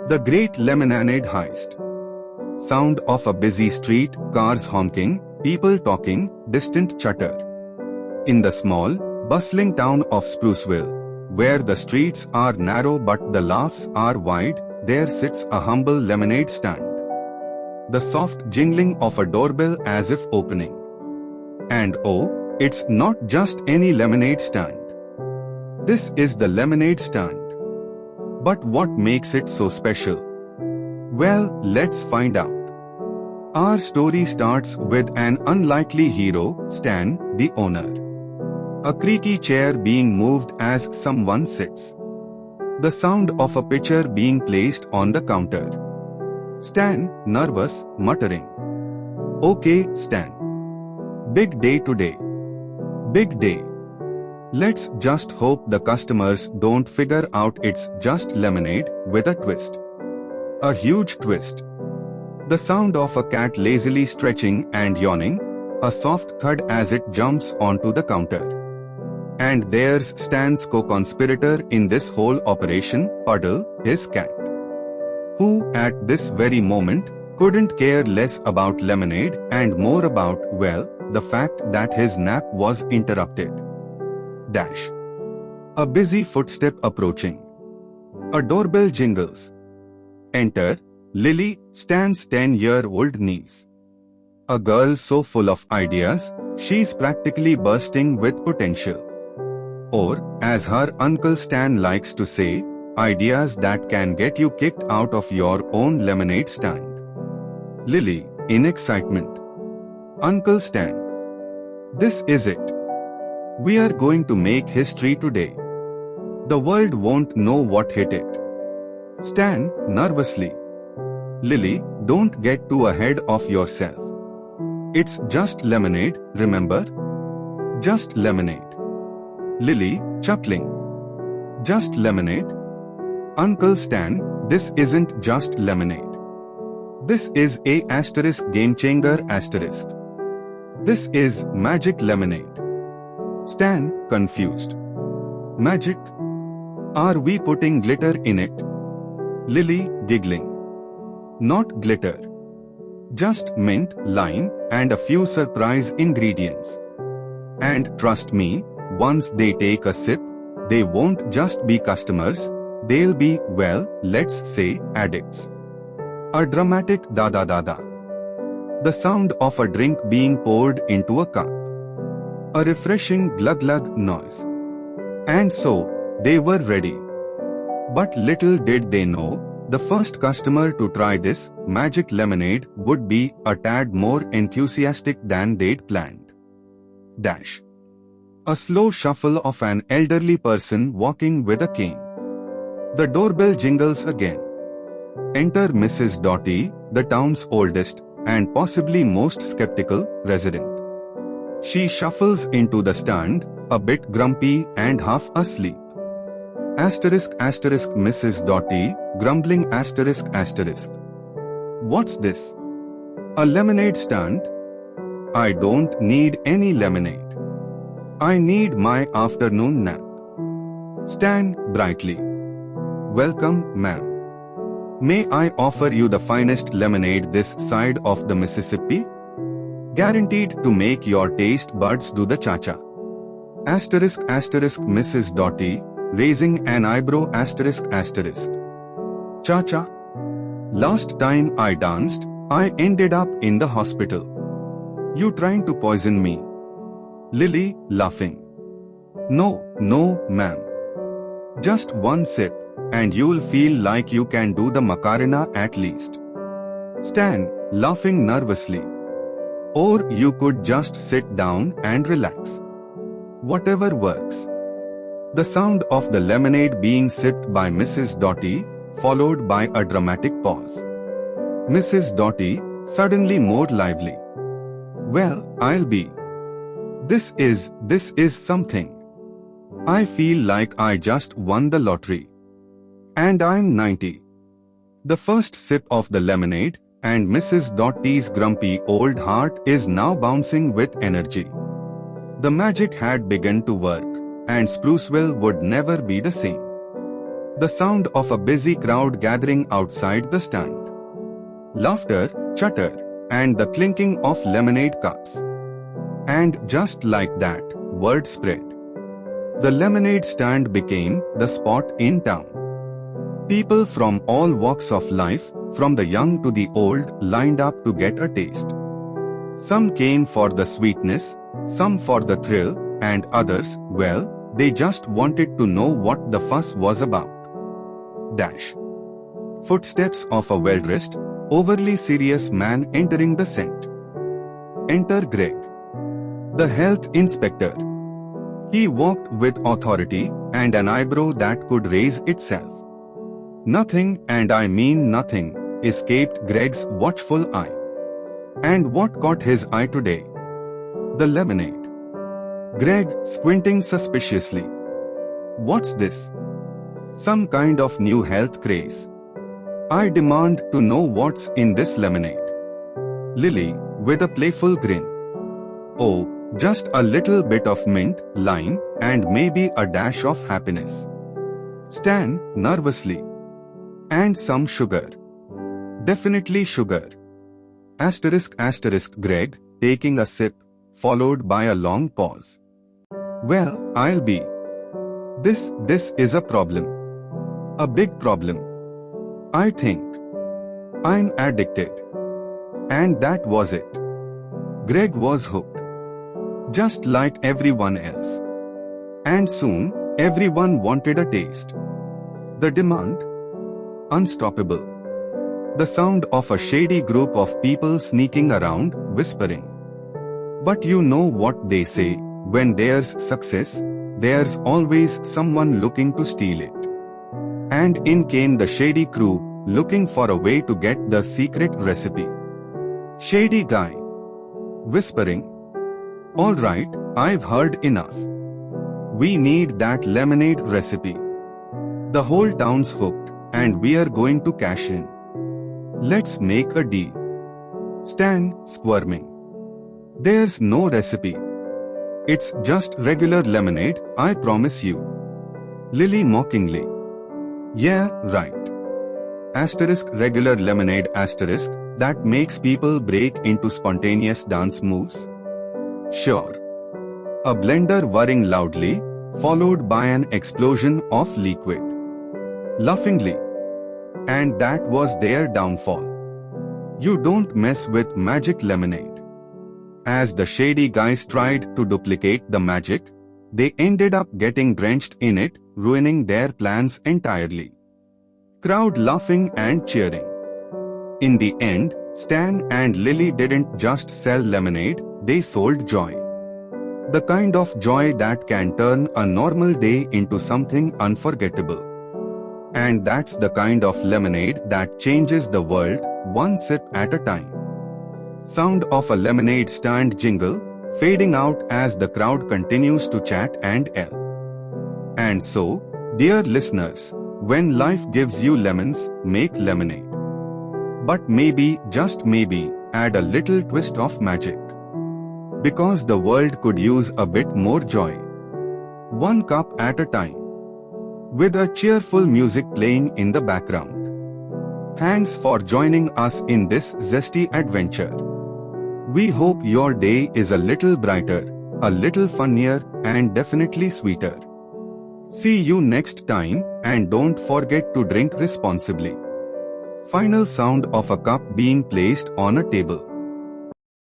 The Great Lemonade Heist. Sound of a busy street, cars honking, people talking, distant chatter. In the small, bustling town of Spruceville, where the streets are narrow but the laughs are wide, there sits a humble lemonade stand. The soft jingling of a doorbell as if opening. And oh, it's not just any lemonade stand. This is the lemonade stand. But what makes it so special? Well, let's find out. Our story starts with an unlikely hero, Stan, the owner. A creaky chair being moved as someone sits. The sound of a pitcher being placed on the counter. Stan, nervous, muttering. Okay, Stan. Big day today. Big day. Let's just hope the customers don't figure out it's just lemonade with a twist. A huge twist. The sound of a cat lazily stretching and yawning, a soft thud as it jumps onto the counter. And there's Stan's co-conspirator in this whole operation, Puddle, his cat. Who, at this very moment, couldn't care less about lemonade and more about, well, the fact that his nap was interrupted. Dash. A busy footstep approaching. A doorbell jingles. Enter Lily, Stan's 10-year-old niece. A girl so full of ideas, she's practically bursting with potential. Or, as her uncle Stan likes to say, ideas that can get you kicked out of your own lemonade stand. Lily, in excitement. Uncle Stan. This is it. We are going to make history today. The world won't know what hit it. Stan, nervously. Lily, don't get too ahead of yourself. It's just lemonade, remember? Just lemonade. Lily, chuckling. Just lemonade? Uncle Stan, this isn't just lemonade. This is a game changer asterisk. This is magic lemonade. Stan, confused. Magic? Are we putting glitter in it? Lily, giggling. Not glitter. Just mint, lime, and a few surprise ingredients. And trust me, once they take a sip, they won't just be customers, they'll be, well, let's say, addicts. A dramatic da-da-da-da. The sound of a drink being poured into a cup. A refreshing glug-glug noise. And so, they were ready. But little did they know, the first customer to try this magic lemonade would be a tad more enthusiastic than they'd planned. Dash. A slow shuffle of an elderly person walking with a cane. The doorbell jingles again. Enter Mrs. Doughty, the town's oldest, and possibly most skeptical, resident. She shuffles into the stand, a bit grumpy and half asleep. Asterisk asterisk Mrs. Doughty, grumbling asterisk asterisk. What's this? A lemonade stand? I don't need any lemonade. I need my afternoon nap. Stan, brightly. Welcome, ma'am. May I offer you the finest lemonade this side of the Mississippi? Guaranteed to make your taste buds do the cha-cha. Asterisk asterisk Mrs. Doughty, raising an eyebrow asterisk asterisk. Cha-cha? Last time I danced, I ended up in the hospital. You trying to poison me? Lily, laughing. No, ma'am. Just one sip, and you'll feel like you can do the Macarena at least. Stan, laughing nervously. Or you could just sit down and relax. Whatever works. The sound of the lemonade being sipped by Mrs. Doughty, followed by a dramatic pause. Mrs. Doughty, suddenly more lively. Well, I'll be. This is something. I feel like I just won the lottery. And I'm 90. The first sip of the lemonade, and Mrs. Doughty's grumpy old heart is now bouncing with energy. The magic had begun to work, and Spruceville would never be the same. The sound of a busy crowd gathering outside the stand. Laughter, chatter, and the clinking of lemonade cups. And just like that, word spread. The lemonade stand became the spot in town. People from all walks of life, from the young to the old, lined up to get a taste. Some came for the sweetness, some for the thrill, and others, well, they just wanted to know what the fuss was about. Dash. Footsteps of a well-dressed, overly serious man entering the scent. Enter Greg, the health inspector. He walked with authority and an eyebrow that could raise itself. Nothing, and I mean nothing, escaped Greg's watchful eye. And what caught his eye today? The lemonade. Greg, squinting suspiciously. What's this? Some kind of new health craze. I demand to know what's in this lemonade. Lily, with a playful grin. Oh, just a little bit of mint, lime, and maybe a dash of happiness. Stan, nervously. And some sugar. Definitely sugar. Asterisk asterisk Greg, taking a sip, followed by a long pause. Well, I'll be. This is a problem. A big problem. I think. I'm addicted. And that was it. Greg was hooked. Just like everyone else. And soon, everyone wanted a taste. The demand? Unstoppable. The sound of a shady group of people sneaking around, whispering. But you know what they say, when there's success, there's always someone looking to steal it. And in came the shady crew, looking for a way to get the secret recipe. Shady guy. Whispering. All right, I've heard enough. We need that lemonade recipe. The whole town's hooked, and we're going to cash in. Let's make a deal. Stan, squirming. There's no recipe. It's just regular lemonade, I promise you. Lily mockingly. Yeah, right. Asterisk regular lemonade asterisk that makes people break into spontaneous dance moves. Sure. A blender whirring loudly, followed by an explosion of liquid. Laughingly. And that was their downfall. You don't mess with magic lemonade. As the shady guys tried to duplicate the magic, they ended up getting drenched in it, ruining their plans entirely. Crowd laughing and cheering. In the end, Stan and Lily didn't just sell lemonade, they sold joy. The kind of joy that can turn a normal day into something unforgettable. And that's the kind of lemonade that changes the world, one sip at a time. Sound of a lemonade stand jingle, fading out as the crowd continues to chat and yell. And so, dear listeners, when life gives you lemons, make lemonade. But maybe, just maybe, add a little twist of magic. Because the world could use a bit more joy. One cup at a time. With a cheerful music playing in the background. Thanks for joining us in this zesty adventure. We hope your day is a little brighter, a little funnier, and definitely sweeter. See you next time, and don't forget to drink responsibly. Final sound of a cup being placed on a table.